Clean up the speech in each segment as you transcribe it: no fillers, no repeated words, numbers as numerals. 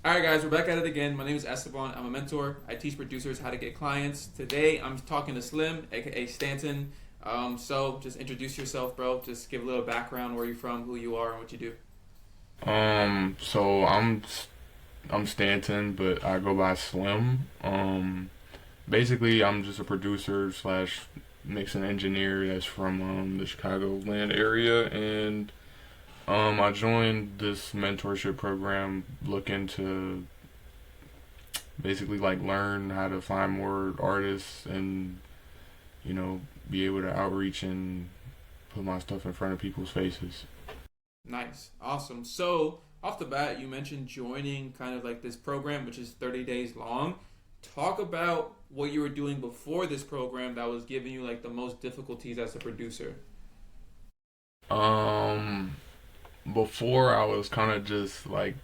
All right, guys, we're back at it again. My name is Esteban. I'm a mentor. I teach producers how to get clients. Today, I'm talking to Slim, aka Stanton. So just introduce yourself, bro. Just give a little background, where you're from, who you are, and what you do. So I'm Stanton, but I go by Slim. Basically, I'm just a producer slash mixing engineer that's from the Chicagoland area, and I joined this mentorship program looking to basically like learn how to find more artists and be able to outreach and put my stuff in front of people's faces. Nice, awesome. So off the bat, you mentioned joining kind of like this program, which is 30 days long. Talk about what you were doing before this program that was giving you like the most difficulties as a producer. Um, Before I was kind of just like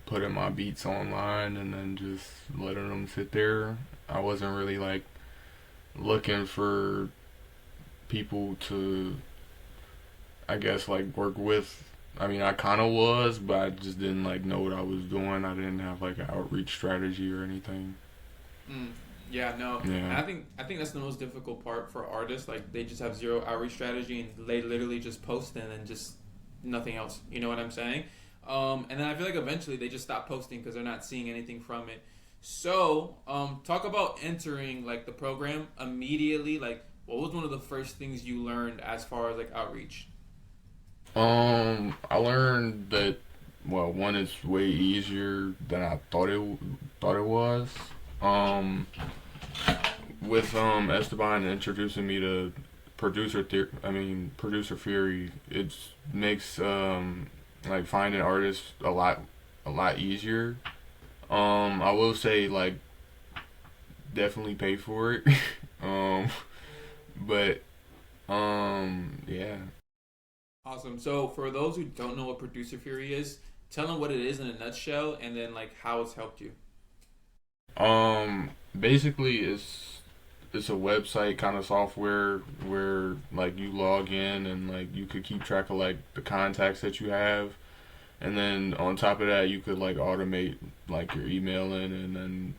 putting my beats online and then just letting them sit there. I wasn't really like looking for people to, I guess, like work with. I mean, I kind of was, but I just didn't like know what I was doing. I didn't have like an outreach strategy or anything. Mm, yeah, no, and Yeah, I think that's the most difficult part for artists. Like they just have zero outreach strategy and they literally just post and then just nothing else. You know what I'm saying? And then I feel like eventually they just stop posting because they're not seeing anything from it. So, talk about entering like the program immediately. Like, what was one of the first things you learned as far as like outreach? I learned that, well, one, it's way easier than I thought it was. Um, with Esteban introducing me to producer theory, it makes like finding artists a lot easier. I will say like definitely pay for it. um, but yeah. Awesome. So, for those who don't know what producer fury is, tell them what it is in a nutshell, and then like how it's helped you. Basically, it's a website kind of software where like you log in and like you could keep track of like the contacts that you have, and then on top of that you could like automate like your emailing, and then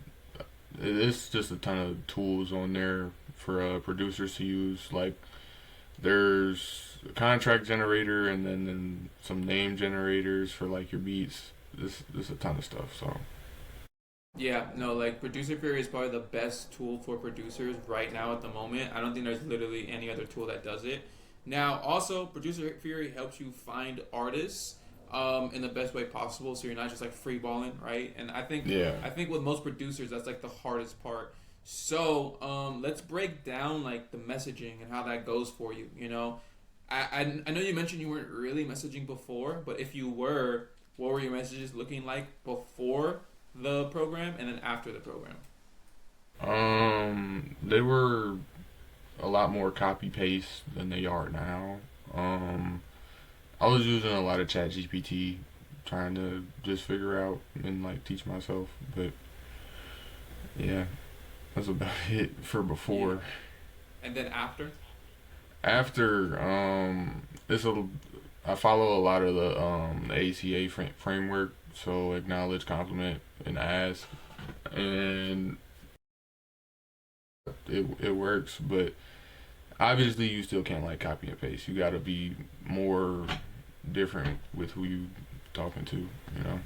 it's just a ton of tools on there for producers to use. Like there's a contract generator, and then some name generators for like your beats. This a ton of stuff. So Yeah, no, like Producer Fury is probably the best tool for producers right now at the moment. I don't think there's literally any other tool that does it. Now, also, Producer Fury helps you find artists in the best way possible, so you're not just like freeballing, right? And I think yeah. I think with most producers, that's like the hardest part. So let's break down like the messaging and how that goes for you. I know you mentioned you weren't really messaging before, but if you were, what were your messages looking like before the program and then after the program? They were a lot more copy paste than they are now. Um, I was using a lot of Chat GPT, trying to just figure out and like teach myself. But yeah, that's about it for Yeah. before. And then after? After, it's a I follow a lot of the ACA framework, so acknowledge, compliment, and ask, and it works. But obviously, you still can't like copy and paste. You got to be more different with who you talking to. You know.